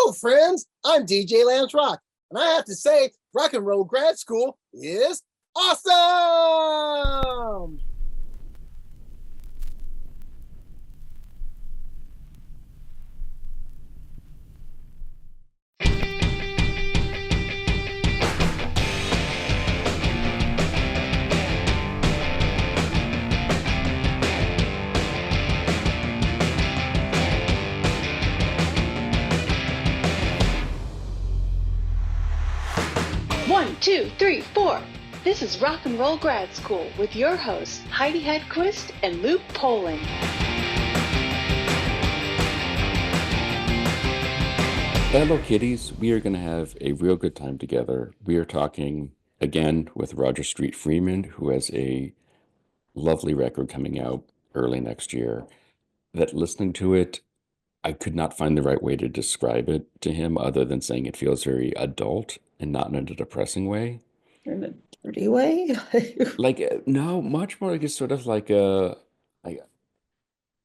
Hello, friends. I'm DJ Lance Rock, and I have to say, Rock and Roll Grad School is awesome! One, two, three, four. This is Rock and Roll Grad School with your hosts, Heidi Hedquist and Luke Poling. Hello, kiddies. We are going to have a real good time together. We are talking again with Roger Street Friedman, who has a lovely record coming out early next year. That listening to it, I could not find the right way to describe it to him other than saying it feels very adult and not in a depressing way. In a dirty way? No, much more like it's sort of like a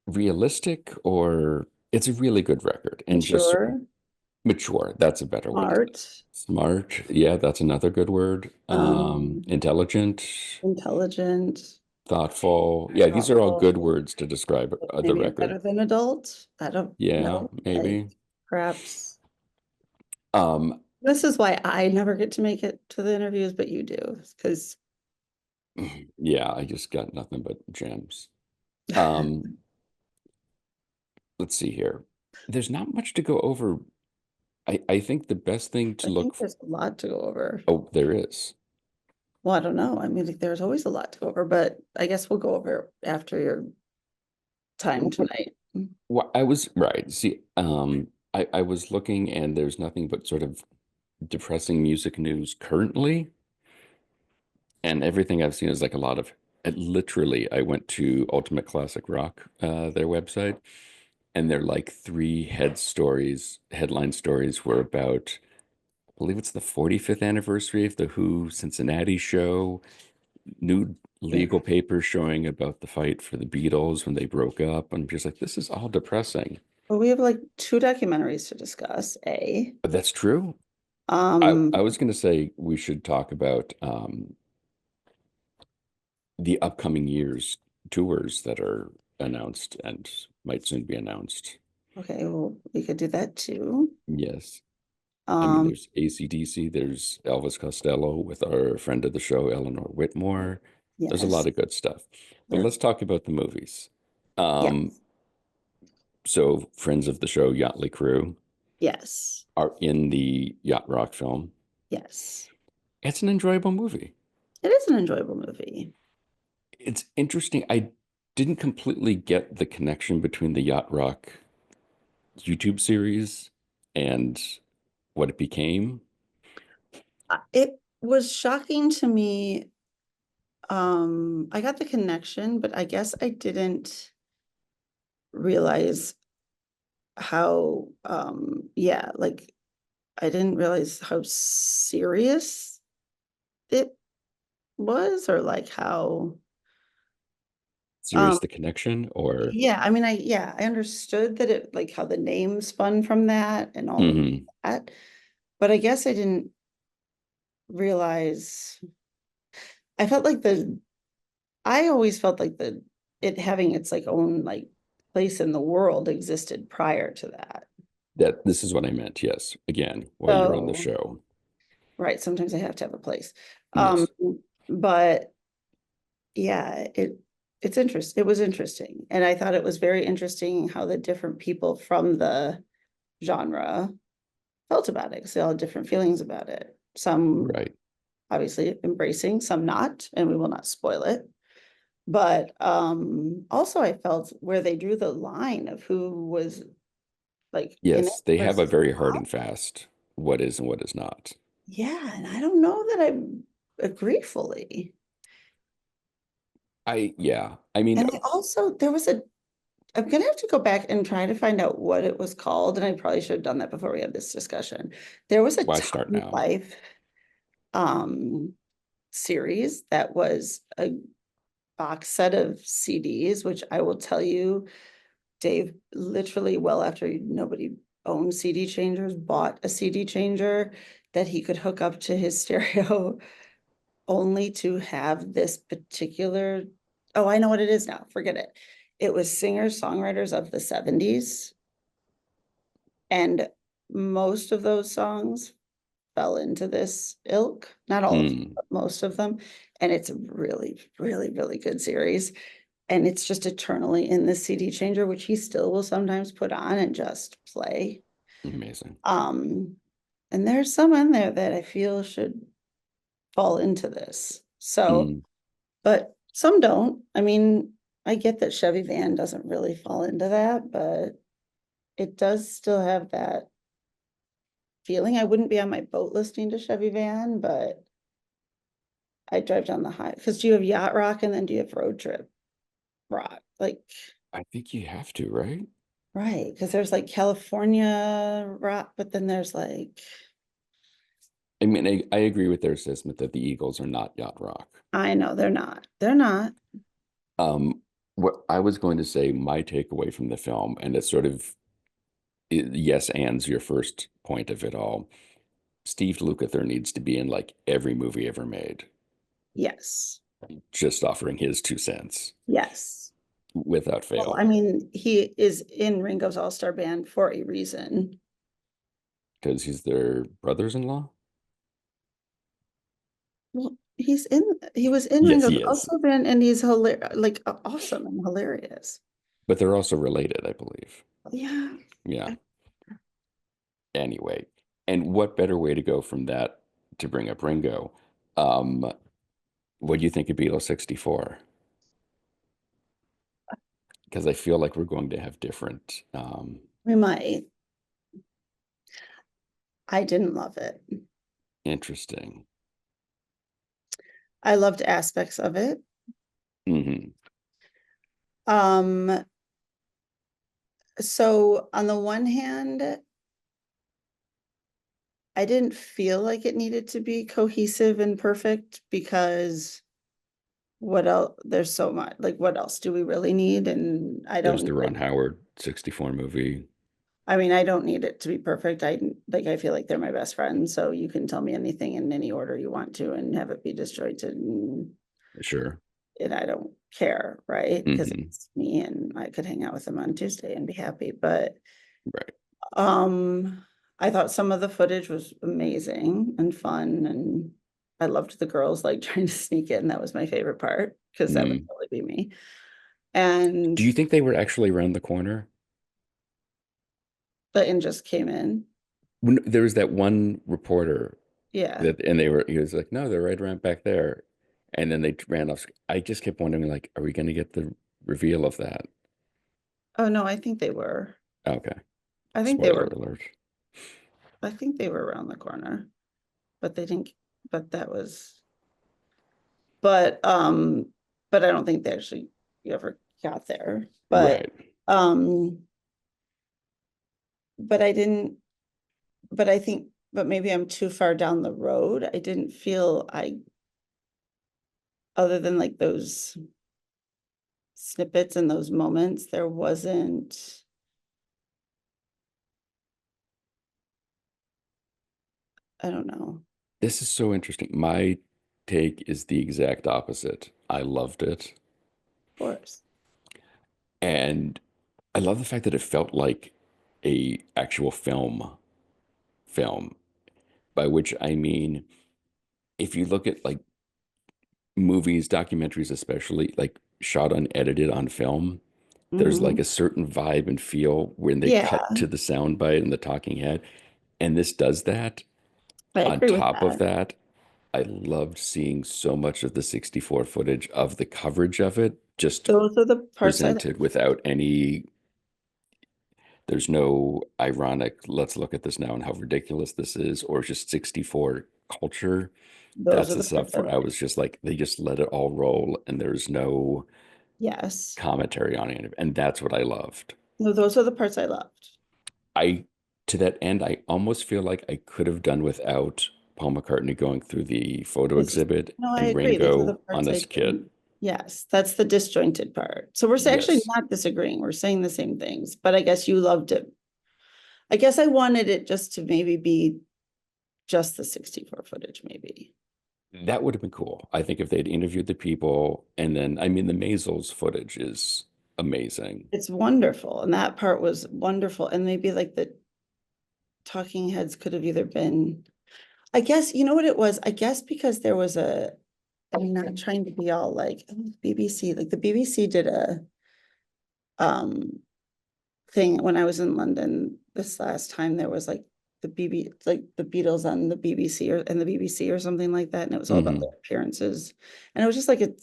realistic, or it's a really good record and just mature. That's a better word. Smart. Yeah, that's another good word. Intelligent. Thoughtful. Yeah, these are all good words to describe the record. Better than adult. I don't know. Maybe. Perhaps. This is why I never get to make it to the interviews, but you do, because yeah, I just got nothing but gems. Let's see here. There's not much to go over. I think the best thing to look for. There's a lot to go over. Oh, there is. Well, I don't know. I mean, there's always a lot to go over, but I guess we'll go over after your time tonight. Well, I was right. See, I was looking and there's nothing but sort of depressing music news currently. And everything I've seen is like a lot of, literally, I went to Ultimate Classic Rock, their website, and they're like three headline stories were about, I believe it's the 45th anniversary of the Who Cincinnati show, new legal papers showing about the fight for the Beatles when they broke up. I'm just like, this is all depressing. Well, we have like 2 documentaries to discuss. That's true. I was going to say we should talk about the upcoming year's tours that are announced and might soon be announced. Okay, well, we could do that too. Yes. I mean, there's AC/DC, there's Elvis Costello with our friend of the show, Eleanor Whitmore. Yes. There's a lot of good stuff. But let's talk about the movies. So friends of the show, Yachtly Crew. Yes. Are in the Yacht Rock film. Yes. It's an enjoyable movie. It is an enjoyable movie. It's interesting. I didn't completely get the connection between the Yacht Rock YouTube series and what it became. It was shocking to me. I got the connection, but I guess I didn't realize how I didn't realize how serious it was, or like how serious the connection, or I mean, I understood that it, like, how the name spun from that and all of that, but I guess I didn't realize. I always felt like it having its like own like place in the world existed prior to that. This is what I meant. Yes. Again, while you're on the show. Right. Sometimes I have to have a place. Yes. But yeah, it was interesting. And I thought it was very interesting how the different people from the genre felt about it, because they all had different feelings about it. Some obviously embracing, some not, and we will not spoil it. But also I felt where they drew the line of who was like. Yes, they have a very hard and fast what is and what is not. Yeah, and I don't know that I agree fully. I mean, and also there was I'm gonna have to go back and try to find out what it was called, and I probably should have done that before we had this discussion. There was a Time Life series that was a box set of CDs, which I will tell you, Dave, literally well after nobody own CD changers, bought a CD changer that he could hook up to his stereo only to have this particular, oh, I know what it is now, forget it. It was singer-songwriters of the 70s. And most of those songs fell into this ilk, not all of them, but most of them. And it's a really, really, really good series. And it's just eternally in the CD changer, which he still will sometimes put on and just play. Amazing. And there's some in there that I feel should fall into this. So, but some don't. I mean, I get that Chevy Van doesn't really fall into that, but it does still have that feeling. I wouldn't be on my boat listening to Chevy Van, but I drive down the high, because do you have yacht rock and then do you have road trip rock? Like, I think you have to, right? right, because there's like California rock, but then there's like, I mean, I agree with their assessment that the Eagles are not yacht rock. I know they're not. They're not. What I was going to say, my takeaway from the film, and it's sort of yes, and's your first point of it all. Steve Lukather needs to be in like every movie ever made. Yes. Just offering his 2 cents Yes. without fail. Well, I mean, he is in Ringo's All-Star Band for a reason. Because he's their brothers-in-law? Well, he was in Yes, Ringo's he is. All-Star Band, and he's like awesome and hilarious. But they're also related, I believe. Yeah. Yeah. Anyway, and what better way to go from that to bring up Ringo? What do you think of Beatles 64? Because I feel like we're going to have different. We might. I didn't love it. Interesting. I loved aspects of it. So on the one hand, I didn't feel like it needed to be cohesive and perfect, because what else? There's so much, like, what else do we really need? And I There's don't the need Ron it. Howard 64 movie. I mean, I don't need it to be perfect. I feel like they're my best friends, so you can tell me anything in any order you want to and have it be disjointed, Sure. and I don't care, right? Because it's me and I could hang out with them on Tuesday and be happy. But Right. I thought some of the footage was amazing and fun, and I loved the girls like trying to sneak in. That was my favorite part, because that would totally be me. And Do you think they were actually around the corner? the just came in. There was that one reporter Yeah. and he was like, no, they're right around back there. And then they ran off. I just kept wondering, like, are we going to get the reveal of that? Oh no, I think they were. Okay. I think they Spoiler were. alert. I think they were around the corner, but they didn't. But that was. But I don't think they actually ever got there. But Right. but I didn't. But I think. But maybe I'm too far down the road. I didn't feel other than like those snippets and those moments, there wasn't. I don't know. This is so interesting. My take is the exact opposite. I loved it. Of course. And I love the fact that it felt like a actual film, by which I mean, if you look at like movies, documentaries, especially like shot unedited on film, there's like a certain vibe and feel when they Yeah, cut to the sound bite and the talking head. And this does that. I On agree with top of that. that, I loved seeing so much of the 64 footage of the coverage of it just Those are the parts presented without any, there's no ironic, let's look at this now and how ridiculous this is, or just 64 culture. those That's are the the parts stuff where I was just like, they just let it all roll and there's no yes. commentary on it. And that's what I loved. No, those are the parts I loved. To that end, I almost feel like I could have done without Paul McCartney going through the photo exhibit No, I and agree. These are the Ringo on parts I his kit. didn't. Yes, that's the disjointed part. So we're actually Yes. not disagreeing. We're saying the same things, but I guess you loved it. I guess I wanted it just to maybe be just the 64 footage, maybe. That would have been cool. I think if they'd interviewed the people, and then, I mean, the Maisels footage is amazing. It's wonderful. And that part was wonderful. And maybe like the talking heads could have either been, I guess, you know what it was? I guess because there was I'm not trying to be all like BBC, like the BBC did a thing when I was in London this last time. There was like like the Beatles on the BBC and the BBC or something like that, and it was all about Mhm. their appearances, and it was just like a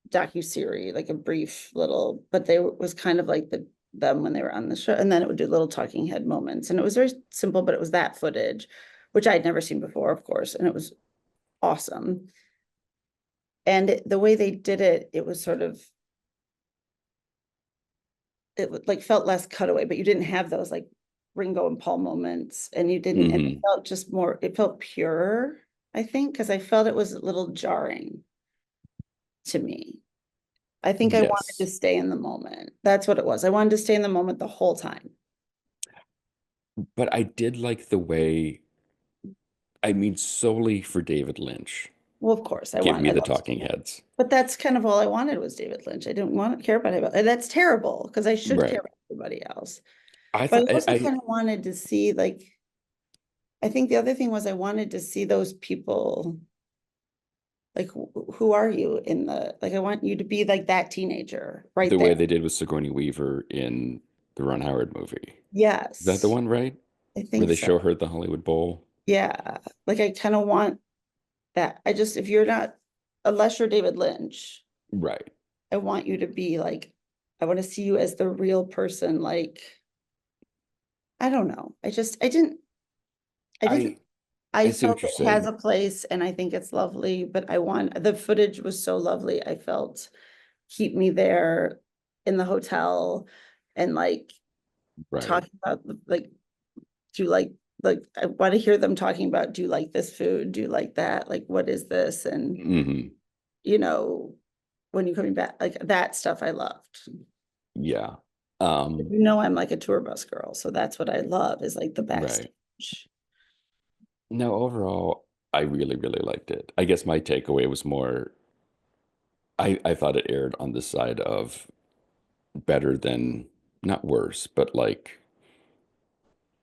docu-series, like a brief little, but was kind of like them when they were on the show, and then it would do little talking head moments, and it was very simple, but it was that footage, which I'd never seen before, of course, and it was awesome. And the way they did it, it was sort of, like felt less cutaway, but you didn't have those like Ringo and Paul moments, and you didn't, and it Mhm. felt just more, it felt pure, I think, because I felt it was a little jarring to me. I think I wanted to Yes. stay in the moment. That's what it was. I wanted to stay in the moment the whole time. But I did like the way, I mean, solely for David Lynch, Well, of course, give me I the loved talking it. heads. But that's kind of all I wanted was David Lynch. I didn't want to care about him. And that's terrible because I should care Right. about everybody else. I But I thought also kind of wanted to see, like, I think the other thing was I wanted to see those people, like, who are you in like, I want you to be like that teenager right the way there. they did with Sigourney Weaver in the Ron Howard movie. Is that the Yes, one, right? I Where think they show so. her at the Hollywood Bowl? Yeah, like I kind of want that. If you're not, unless you're David Lynch, Right. I want you to be like, I want to see you as the real person. Like, I don't know. I didn't, I I I see felt what you're it has saying. a place and I think it's lovely, but the footage was so lovely. I felt keep me there in the hotel and like Right. talking about like, do you like, I want to hear them talking about, do you like this food? Do you like that? Like, what is this? And, Hmm. you know, when you're coming back, like that stuff I loved. Yeah. I'm like a tour bus girl, so that's what I love is like the Right. backstage. No, overall, I really, really liked it. I guess my takeaway was more, I thought it aired on the side of better than, not worse, but like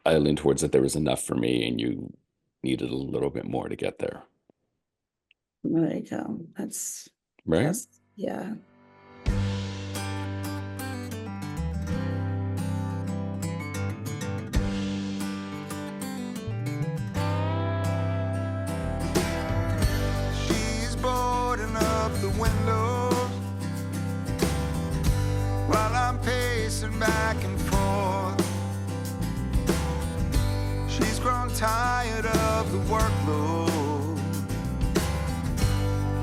I leaned towards that there was enough for me and you needed a little bit more to get there. Like, Right? that's, yeah. She's boarding up the windows while I'm pacing back and forth. She's grown tired of the workload.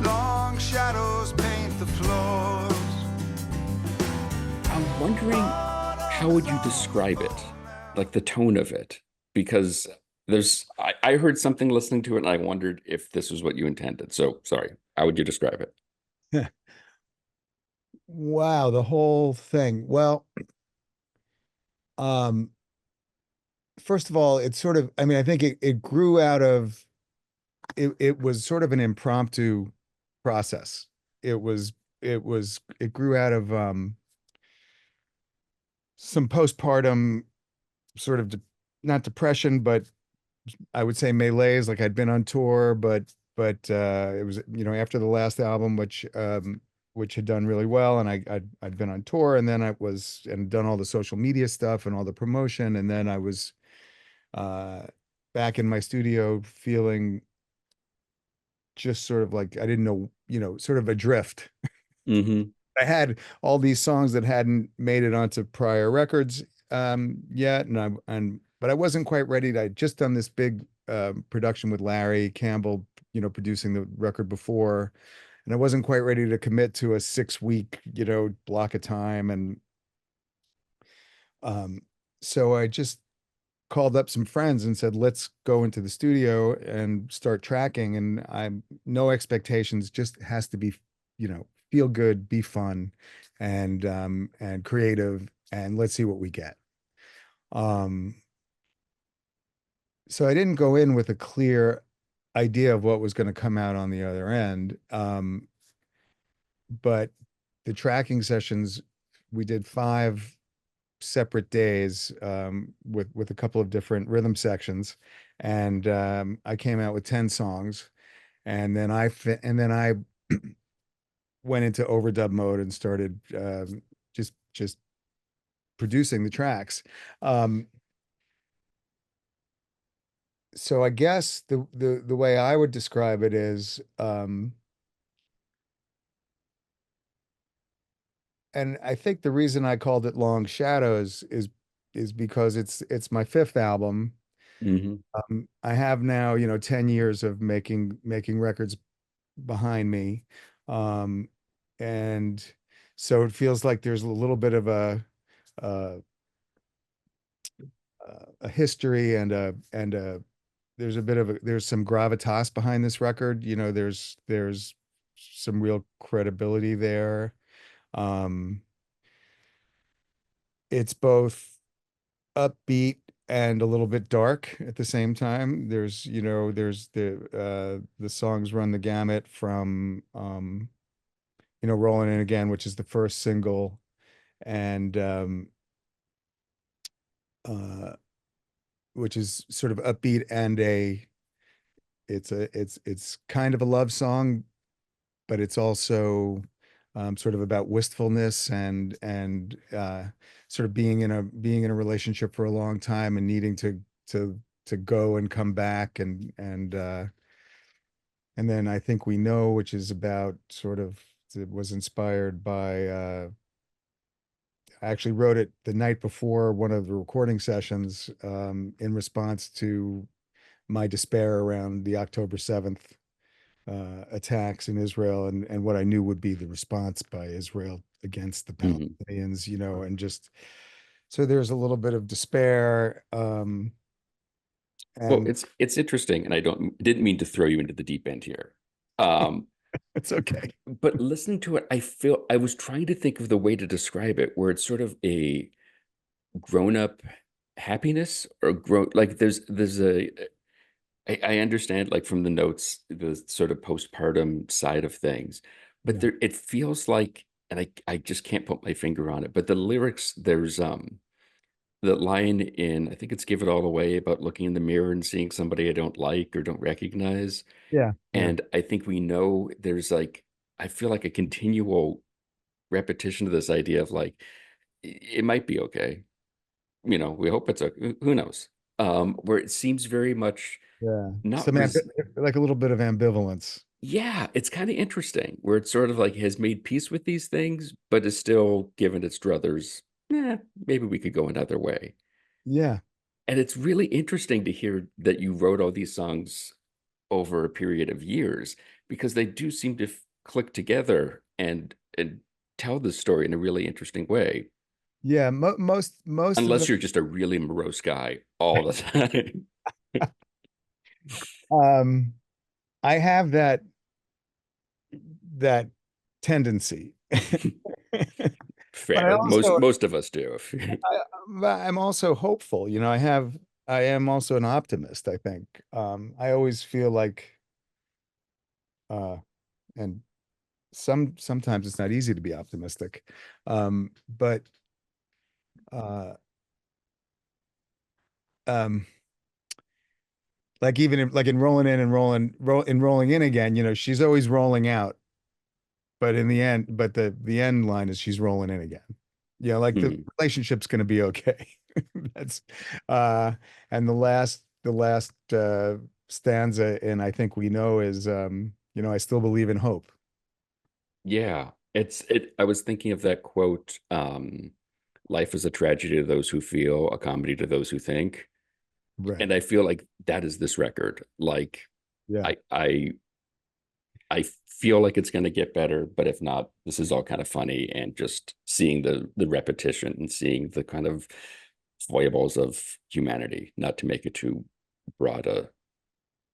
Long shadows paint the floors. I'm wondering, how would you describe it? Like the tone of it? Because I heard something listening to it and I wondered if this was what you intended. So sorry, how would you describe it? Wow, the whole thing. Well, um, first of all, it's sort of, I mean, I think it grew out of it was sort of an impromptu process. It was it grew out of some postpartum sort of not depression, but I would say malaise. Like I'd been on tour, but it was, after the last album, which had done really well, and I'd been on tour, and then I was and done all the social media stuff and all the promotion, and then I was uh back in my studio feeling just sort of like I didn't know, sort of adrift. Mm-hmm. I had all these songs that hadn't made it onto prior records yet, but I wasn't quite ready to. I'd just done this big production with Larry Campbell, producing the record before, and I wasn't quite ready to commit to a 6 week, block of time. And um, so I just called up some friends and said, let's go into the studio and start tracking. And I'm no expectations, just has to be, feel good, be fun, and creative, and let's see what we get. Um, so I didn't go in with a clear idea of what was going to come out on the other end. But the tracking sessions, we did 5 separate days, with a couple of different rhythm sections, and I came out with 10 songs, and then I went into overdub mode and started just producing the tracks. So I guess the way I would describe it is, and I think the reason I called it Long Shadows is because it's my 5th album. Hmm. I have now, 10 years of making records behind me. Um, and so it feels like there's a little bit of uh, a history and there's a bit of there's some gravitas behind this record. There's some real credibility there. Um, it's both upbeat and a little bit dark at the same time. There's the songs run the gamut from Rolling In Again, which is the first single, and uh which is sort of upbeat, and it's kind of a love song, but it's also sort of about wistfulness and sort of being in a relationship for a long time and needing to go and come back, and then I Think We Know, which is about sort of, it was inspired by I actually wrote it the night before one of the recording sessions, in response to my despair around the October 7th attacks in Israel, and what I knew would be the response by Israel against the Hmm. Palestinians, and just so there's a little bit of despair, Well, and it's interesting, and I didn't mean to throw you into the deep end here. Um, it's okay. but listening to it, I was trying to think of the way to describe it, where it's sort of a grown-up happiness, or grown, like there's a I understand, like, from the notes, the sort of postpartum side of things, but Yeah, it feels like, and I just can't put my finger on it, but the lyrics, there's the line in, I think it's Give It All Away, about looking in the mirror and seeing somebody I don't like or don't recognize. yeah, yeah, And I think we know there's like, I feel like a continual repetition of this idea of like, it might be okay. We hope it's okay. Who knows? Where it seems very much yeah. not Some like a little bit of ambivalence. yeah, it's kind of interesting where it's sort of like has made peace with these things, but is still given its druthers. Maybe we could go another way. Yeah. And it's really interesting to hear that you wrote all these songs over a period of years, because they do seem to click together and tell the story in a really interesting way. Yeah, most of Unless them. you're just a really morose guy all the time. um I have that tendency. But I Fair. Most also most of us do. I'm also hopeful. I am also an optimist, I think. I always feel like uh and sometimes it's not easy to be optimistic. But uh um like even like in rolling in and rolling in again, she's always rolling out, but in the end, but the end line is she's rolling in again. Like the Mhm. relationship's going to be okay. That's uh and the last stanza, and I Think We Know, is I still believe in hope. Yeah. I was thinking of that quote, life is a tragedy to those who feel, a comedy to those who think. Right. And I feel like that is this record. Like Yeah. I I I feel like it's going to get better, but if not, this is all kind of funny, and just seeing the repetition and seeing the kind of foibles of humanity, not to make it too broad a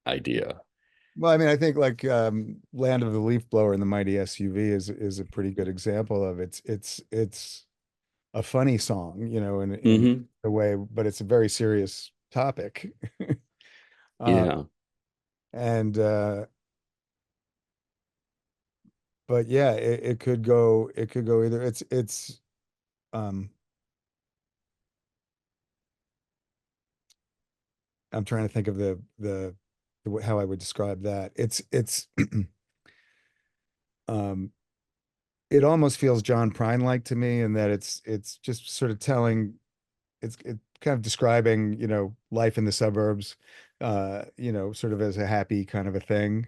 idea. Well, I mean, I think like Land of the Leaf Blower and the Mighty SUV is a pretty good example of it's a funny song, in Hmm. a way, but it's a very serious topic. Yeah. And but yeah, it could go either. It's um I'm trying to think of how I would describe that. It's um it almost feels John Prine like to me, in that it's just sort of telling, it kind of describing, life in the suburbs, sort of as a happy kind of a thing,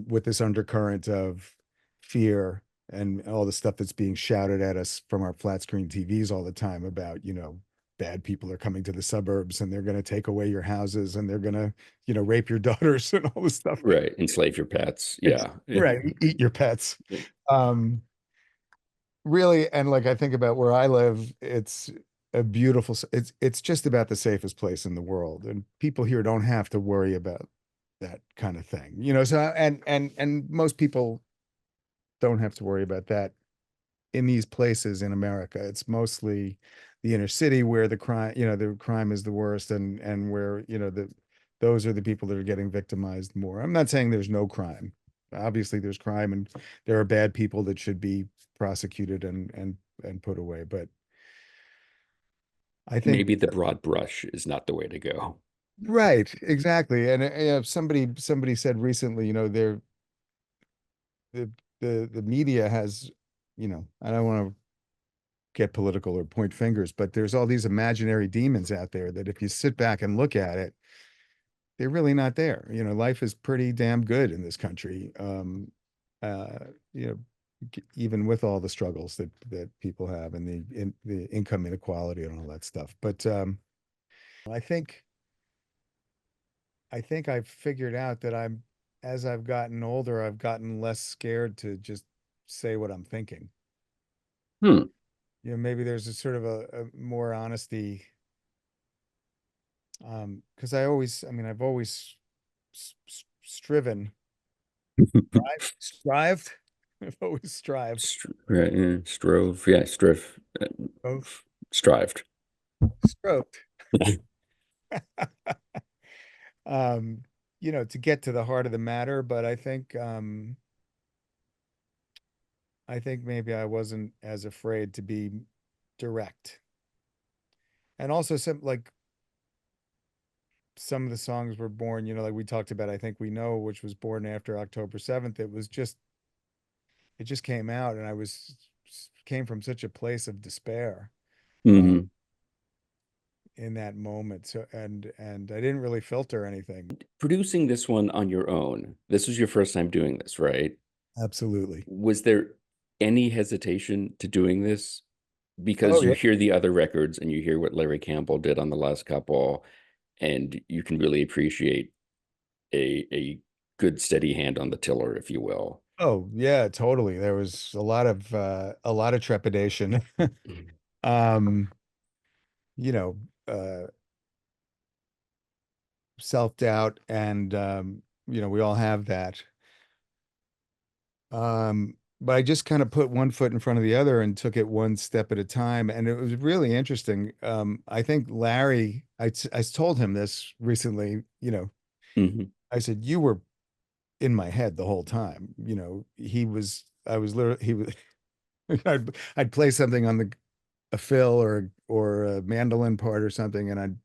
with this undercurrent of fear and all the stuff that's being shouted at us from our flat screen TVs all the time about, bad people are coming to the suburbs and they're going to take away your houses and they're going to, rape your daughters and all this stuff. Right. Enslave your pets. It's, Yeah. right. Eat your pets. Um, really, and like I think about where I live, it's a beautiful, it's just about the safest place in the world, and people here don't have to worry about that kind of thing, so and most people don't have to worry about that in these places in America. It's mostly the inner city where the crime is the worst, and where, those are the people that are getting victimized more. I'm not saying there's no crime. Obviously there's crime, and there are bad people that should be prosecuted and put away. But I think, Maybe the broad brush is not the way to go. right, exactly. And somebody said recently, the the media has, I don't want to get political or point fingers, but there's all these imaginary demons out there that if you sit back and look at it, they're really not there. Life is pretty damn good in this country. Uh, you know, even with all the struggles that people have, and the income inequality and all that stuff. But I think I've figured out that as I've gotten older, I've gotten less scared to just say what I'm thinking. Hmm. Maybe there's a sort of a more honesty. Because I've always striven, strived. I've always strived. Right. Yeah. Strove. Yeah. Strive. Both Strived. stroked. um, to get to the heart of the matter, but I think maybe I wasn't as afraid to be direct. And also some of the songs were born, like we talked about, I Think We Know, which was born after October 7th. It just came out, and came from such a place of despair Hmm. in that moment. So, and I didn't really filter anything. Producing this one on your own, this was your first time doing this, right? Absolutely. Was there any hesitation to doing this? Because Oh you yeah. hear the other records and you hear what Larry Campbell did on the last couple, and you can really appreciate a good steady hand on the tiller, if you will. Oh yeah, totally. There was a lot of trepidation. Um, you know, uh self-doubt, and we all have that. But I just kind of put one foot in front of the other and took it one step at a time. And it was really interesting. I think Larry, I told him this recently, Hmm. I said, you were in my head the whole time. I was literally, he was, I'd play something on a fill or a mandolin part or something. And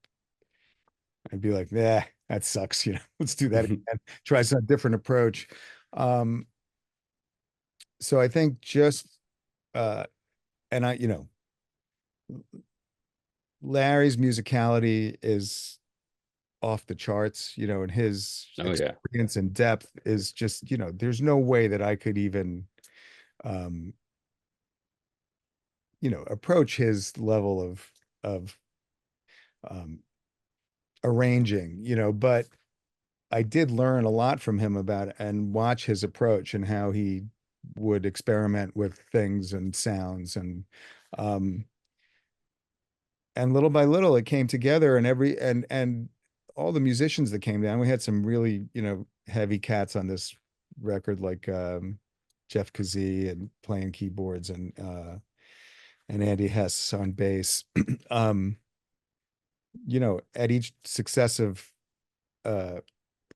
I'd be like, nah, that sucks. Let's do that again. Try some different approach. Um, so I think just, uh, and Larry's musicality is off the charts, and his Oh yeah. experience and depth is just, there's no way that I could even, um, approach his level of, um, arranging, but I did learn a lot from him about and watch his approach and how he would experiment with things and sounds, um, and little by little it came together, and and all the musicians that came down. We had some really, heavy cats on this record, like Jeff Kazee and playing keyboards, and Andy Hess on bass. At each successive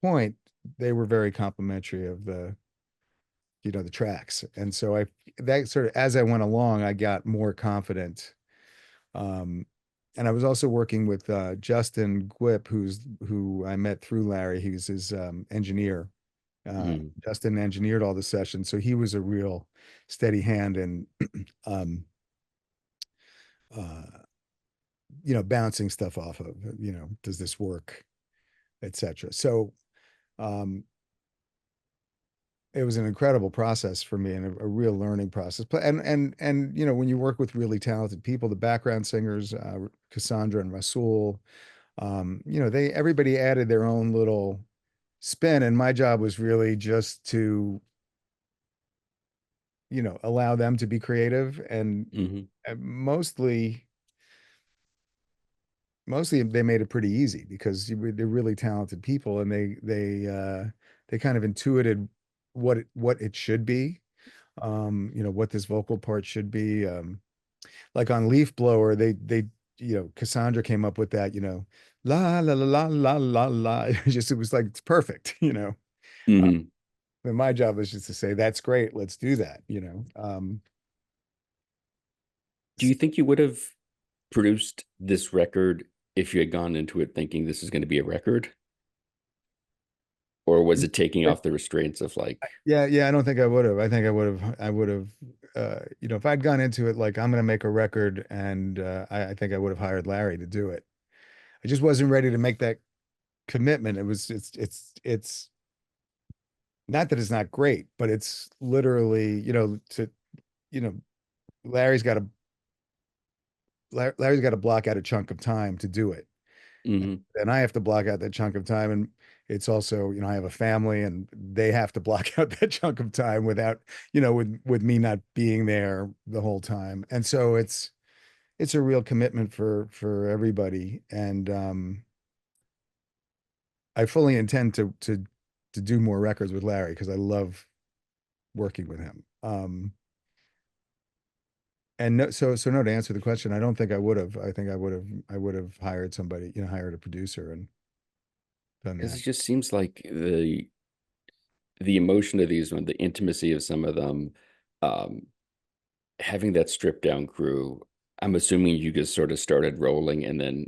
point, they were very complimentary of the, the tracks. And so that sort of, as I went along, I got more confident. And I was also working with Justin Gwip, who I met through Larry. He was his engineer. Justin engineered all the sessions, so he was a real steady hand and bouncing stuff off of, does this work, etc. So it was an incredible process for me and a real learning process. And when you work with really talented people, the background singers, Cassandra and Rasul, everybody added their own little spin, and my job was really just to allow them to be creative. And mostly they made it pretty easy because they're really talented people, and they kind of intuited what it should be, what this vocal part should be. Like on Leaf Blower, they Cassandra came up with that, la la la la la la la. It was like, it's perfect, and my job was just to say, that's great, let's do that. Do you think you would have produced this record if you had gone into it thinking this is going to be a record? Or was it taking off the restraints of like? Yeah, I don't think I would have. I think I would have, if I'd gone into it like, I'm going to make a record, and I think I would have hired Larry to do it. I just wasn't ready to make that commitment. It's not that it's not great, but it's literally, Larry's got to block out a chunk of time to do it. And I have to block out that chunk of time. And it's also, I have a family, and they have to block out that chunk of time without, with me not being there the whole time. And so it's a real commitment for everybody. And I fully intend to do more records with Larry, because I love working with him. And no, so no, to answer the question, I don't think I would have. I think I would have hired somebody, hired a producer and done Because that. it just seems like the emotion of these ones, the intimacy of some of them, having that stripped down crew. I'm assuming you just sort of started rolling and then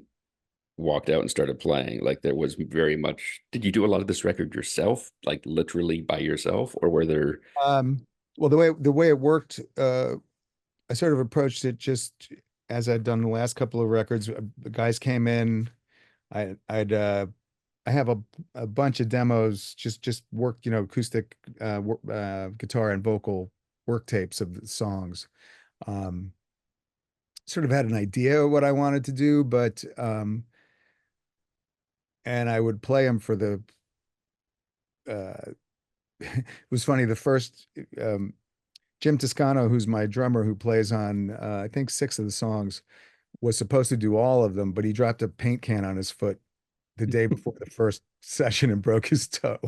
walked out and started playing. Like, there was very much. Did you do a lot of this record yourself, like literally by yourself, or were there? Well, the way it worked, I sort of approached it just as I'd done the last couple of records. The guys came in. I have a bunch of demos, just work, acoustic guitar and vocal work tapes of the songs. Sort of had an idea of what I wanted to do, but and I would play them for the it was funny, the first Jim Toscano, who's my drummer, who plays on I think 6 of the songs, was supposed to do all of them, but he dropped a paint can on his foot the day before the first session and broke his toe.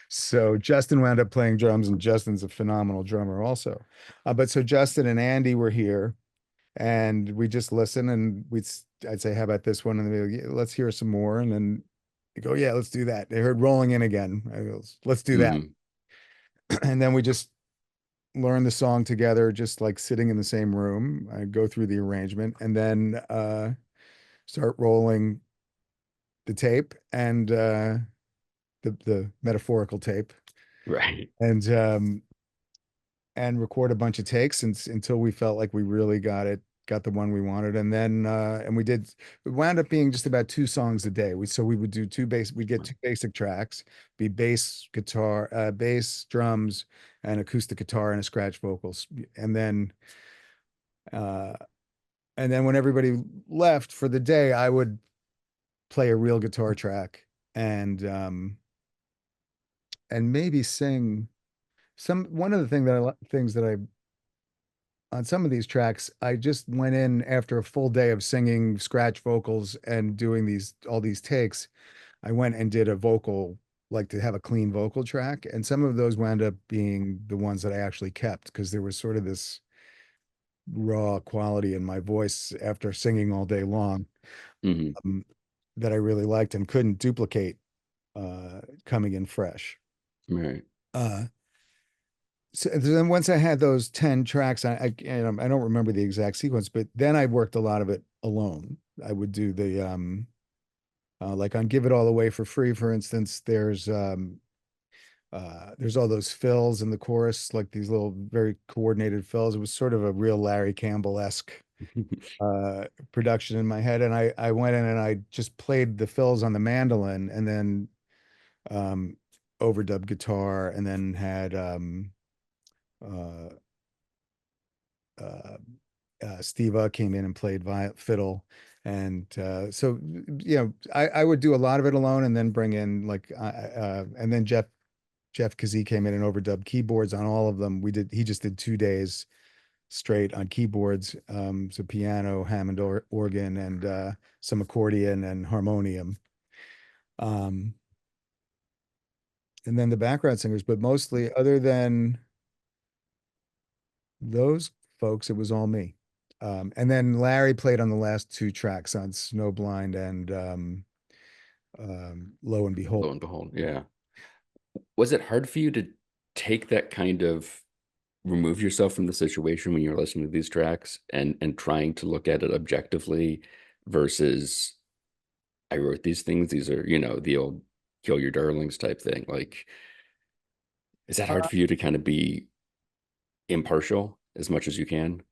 So Justin wound up playing drums, and Justin's a phenomenal drummer also. But so Justin and Andy were here, and we just listened, and I'd say, how about this one? And they'd be like, let's hear some more. And then they go, yeah, let's do that. They heard Rolling In Again. I go, let's do that. And then we just learn the song together, just like sitting in the same room. I go through the arrangement, and then start rolling the tape, and the metaphorical tape, Right. and record a bunch of takes until we felt like we really got the one we wanted. And then it wound up being just about 2 songs a day. We would do we'd get 2 basic tracks, be bass, guitar, bass, drums, and acoustic guitar, and a scratch vocals. And then when everybody left for the day, I would play a real guitar track, and maybe sing one of the things that I on some of these tracks, I just went in after a full day of singing scratch vocals and doing all these takes. I went and did a vocal, like to have a clean vocal track. And some of those wound up being the ones that I actually kept, because there was sort of this raw quality in my voice after singing all day long, that I really liked and couldn't duplicate coming in fresh. Right. So then once I had those 10 tracks, I don't remember the exact sequence, but then I worked a lot of it alone. I would do the like on Give It All Away for Free, for instance, there's all those fills in the chorus, like these little very coordinated fills. It was sort of a real Larry Campbell-esque production in my head. And I went in and I just played the fills on the mandolin and then overdubbed guitar and then had uh, Steve came in and played fiddle. And so, I would do a lot of it alone and then bring in like, and then Jeff Kazee came in and overdubbed keyboards on all of them. He just did 2 days straight on keyboards. So piano, Hammond organ, and some accordion and harmonium. And then the background singers, but mostly other than those folks, it was all me. And then Larry played on the last 2 tracks on Snowblind and Lo and Behold. Lo and behold, yeah. Was it hard for you to take that kind of remove yourself from the situation when you're listening to these tracks and trying to look at it objectively versus I wrote these things, these are, the old kill your darlings type thing. Like, is that hard for you to kind of be impartial as much as you can?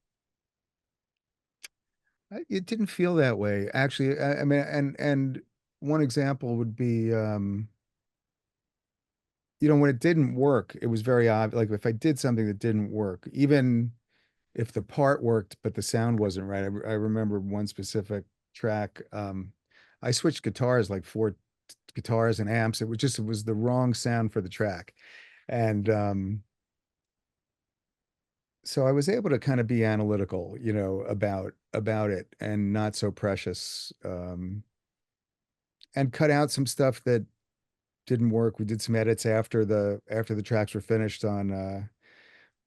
It didn't feel that way, actually. I mean, and one example would be, when it didn't work, it was very obvious. Like if I did something that didn't work, even if the part worked, but the sound wasn't right. I remember one specific track. I switched guitars, like 4 guitars and amps. It was the wrong sound for the track. And so I was able to kind of be analytical, about it and not so precious, and cut out some stuff that didn't work. We did some edits after the tracks were finished on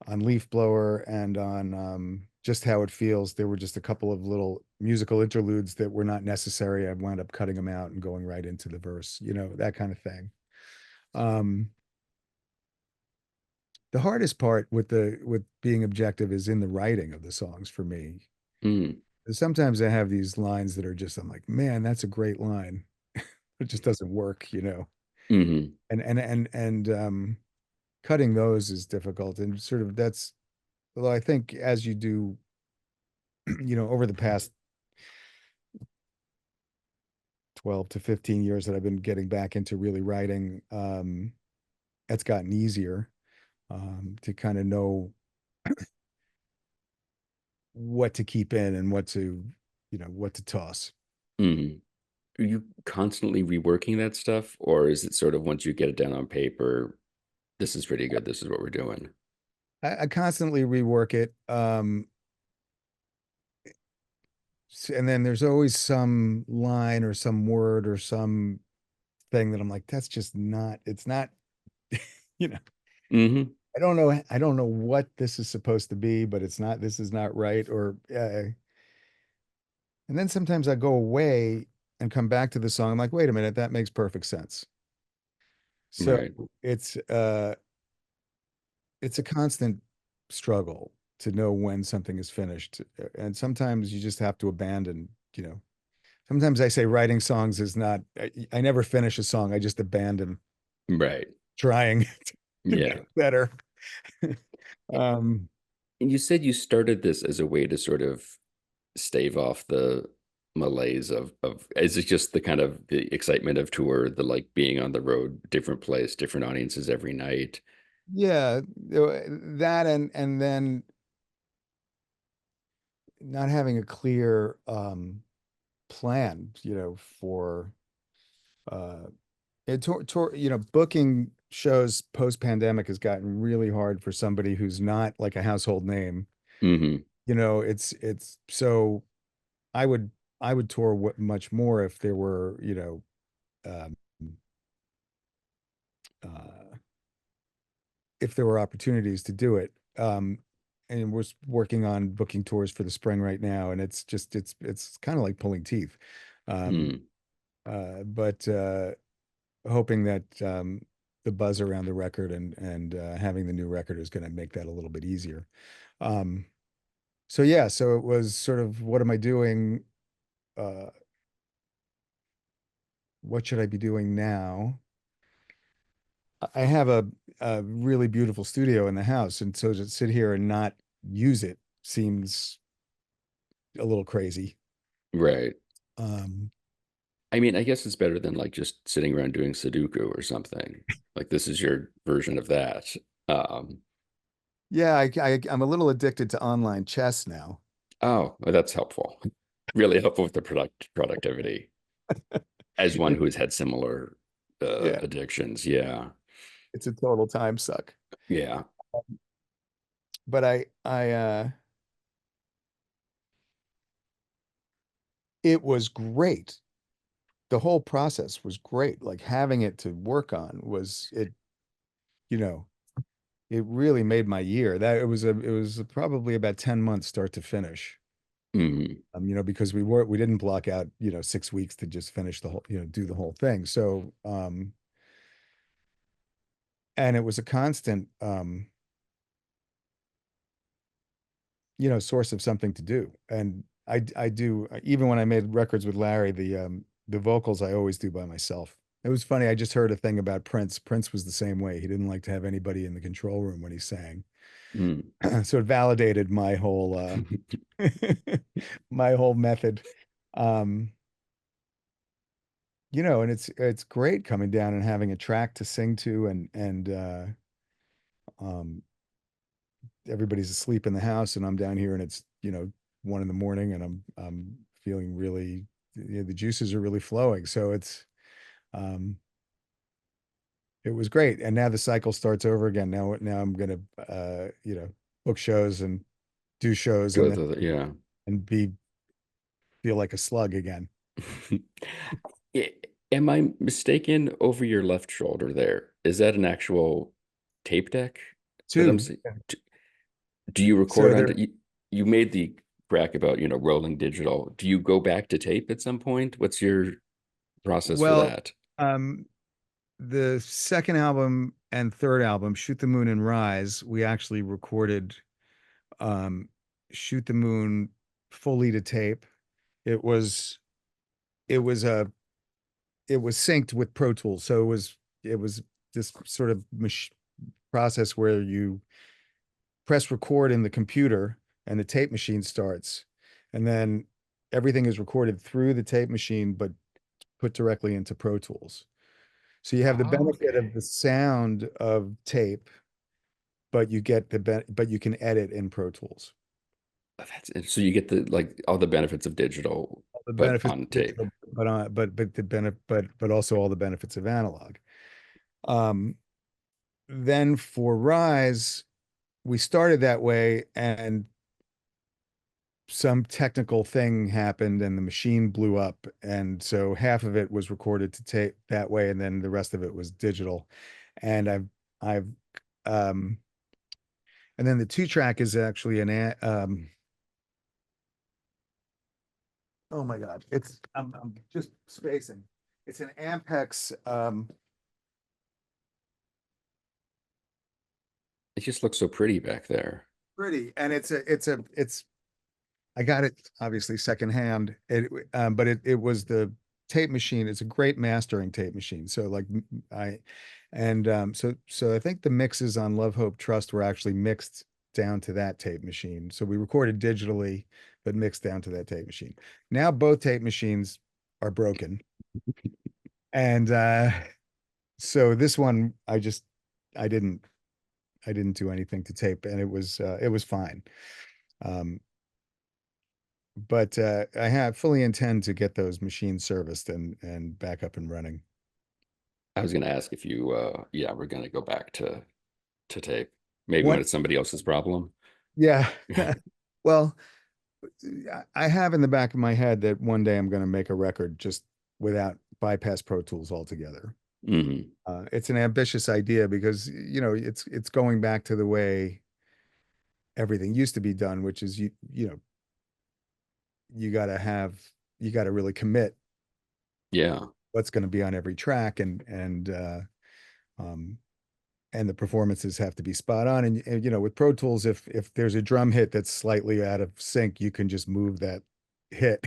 Leaf Blower and on Just How It Feels. There were just a couple of little musical interludes that were not necessary. I wound up cutting them out and going right into the verse, that kind of thing. The hardest part with being objective is in the writing of the songs for me. Mm. Sometimes I have these lines that are just, I'm like, man, that's a great line. It just doesn't work, Mm-hmm. and cutting those is difficult. And sort of although I think as you do, over the past 12 to 15 years that I've been getting back into really writing, it's gotten easier to kind of know what to keep in and what to toss. Mm-hmm. Are you constantly reworking that stuff, or is it sort of once you get it down on paper, this is pretty good, this is what we're doing? I constantly rework it. And then there's always some line or some word or some thing that I'm like, that's just not, it's not, Mm-hmm. I don't know what this is supposed to be, but this is not right. And then sometimes I go away and come back to the song. I'm like, wait a minute, that makes perfect sense. So Right. it's a constant struggle to know when something is finished. And sometimes you just have to abandon, sometimes I say writing songs is not, I never finish a song. I just abandon Right. trying to Yeah. make it better. And you said you started this as a way to sort of stave off the malaise of is it just the kind of the excitement of tour, the like being on the road, different place, different audiences every night? Yeah, that and then not having a clear plan, for booking shows post-pandemic has gotten really hard for somebody who's not like a household name. Mm-hmm. It's so I would tour much more if there were, um, if there were opportunities to do it. And we're working on booking tours for the spring right now, and it's kind of like pulling teeth. Um, Mm. but hoping that the buzz around the record and having the new record is going to make that a little bit easier. So yeah, so it was sort of, what am I doing? What should I be doing now? I have a really beautiful studio in the house, and so to sit here and not use it seems a little crazy. Right. Um, I mean, I guess it's better than like just sitting around doing Sudoku or something. Like this is your version of that. Um, yeah, I'm a little addicted to online chess now. oh, well, that's helpful. Really helpful with the productivity. As one It, who has had similar yeah, addictions, yeah, it's a total time suck. yeah. But it was great. The whole process was great. Like having it to work on was it, you know, it really made my year. That it was probably about 10 months start to finish. Mhm. Because we didn't block out, 6 weeks to just finish the whole, do the whole thing. So, and it was a constant, source of something to do. And I do, even when I made records with Larry, the vocals I always do by myself. It was funny. I just heard a thing about Prince. Prince was the same way. He didn't like to have anybody in the control room when he sang. Mm. So it validated my whole, my whole method. Um, and it's great coming down and having a track to sing to, and um everybody's asleep in the house and I'm down here and it's 1 in the morning and I'm feeling really, the juices are really flowing. So um it was great. And now the cycle starts over again. Now I'm gonna book shows and do shows Go and then to yeah. and feel like a slug again. I- Am I mistaken over your left shoulder there? Is that an actual tape deck that I'm Two. seeing? Do you record So on there, you made the crack about, rolling digital. Do you go back to tape at some point? What's your process for well, that? um, the second album and third album, Shoot the Moon and Rise, we actually recorded um Shoot the Moon fully to tape. It was it was a it was synced with Pro Tools. So it was this sort of process where you press record in the computer and the tape machine starts. And then everything is recorded through the tape machine, but put directly into Pro Tools. So you have the Oh, benefit okay. of the sound of tape, but you get but you can edit in Pro Tools. So you get the like all the benefits of digital, All the but benefits on of tape. digital, but also all the benefits of analog. Um, then for Rise, we started that way, and some technical thing happened, and the machine blew up, and so half of it was recorded to tape that way, and then the rest of it was digital. And I've, um, and then the 2 track is actually oh my God, I'm just spacing. It's an Ampex, It just looks so pretty back there. pretty, and it's I got it obviously secondhand. But it was the tape machine. It's a great mastering tape machine. So like I, and so I think the mixes on Love Hope Trust were actually mixed down to that tape machine. So we recorded digitally, but mixed down to that tape machine. Now both tape machines are broken, and so this one I didn't I didn't do anything to tape, and it was fine. Um, but I have fully intend to get those machines serviced and back up and running. I was gonna ask if you yeah, we're gonna go back to tape. Maybe when What? it's somebody else's problem. Yeah. Well, I have in the back of my head that one day I'm going to make a record just without bypass Pro Tools altogether. Hmm. It's an ambitious idea because it's going back to the way everything used to be done, which is you got to really commit Yeah. what's going to be on every track, and the performances have to be spot on. And you know, with Pro Tools, if there's a drum hit that's slightly out of sync, you can just move that hit.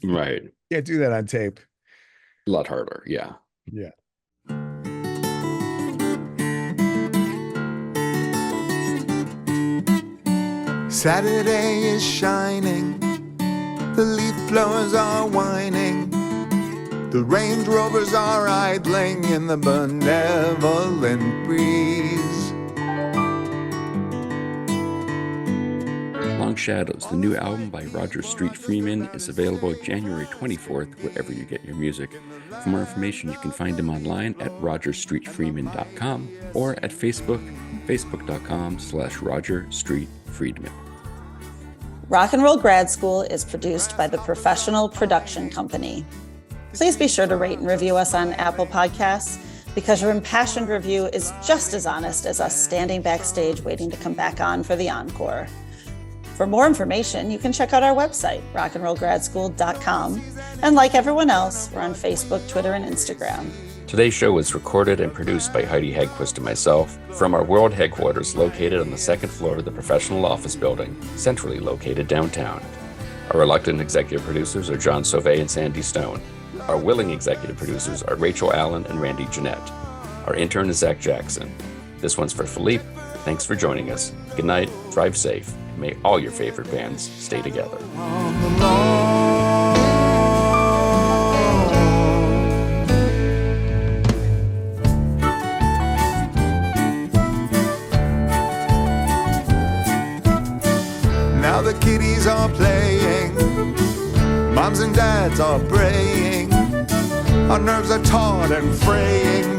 Right. Can't do that on tape. A lot harder. Yeah. Yeah. Saturday is shining, the leaf blowers are whining, the Range Rovers are idling in the benevolent breeze. Long Shadows, the new album by Roger Street Friedman, is available January 24th wherever you get your music. For more information, you can find him online at rogerstreetfriedman.com or at facebook.com/Roger Street Friedman. Rock and Roll Grad School is produced by the Professional Production Company. Please be sure to rate and review us on Apple Podcasts, because your impassioned review is just as honest as us standing backstage waiting to come back on for the encore. For more information, you can check out our website, rockandrollgradschool.com. And like everyone else, we're on Facebook, Twitter, and Instagram. Today's show was recorded and produced by Heidi Hagquist and myself from our world headquarters located on the second floor of the professional office building, centrally located downtown. Our reluctant executive producers are John Sauvé and Sandy Stone. Our willing executive producers are Rachel Allen and Randy Jeanette. Our intern is Zach Jackson. This one's for Philippe. Thanks for joining us. Good night, drive safe, and may all your favorite bands stay together. Now the kiddies are playing, moms and dads are praying, our nerves are taut and fraying.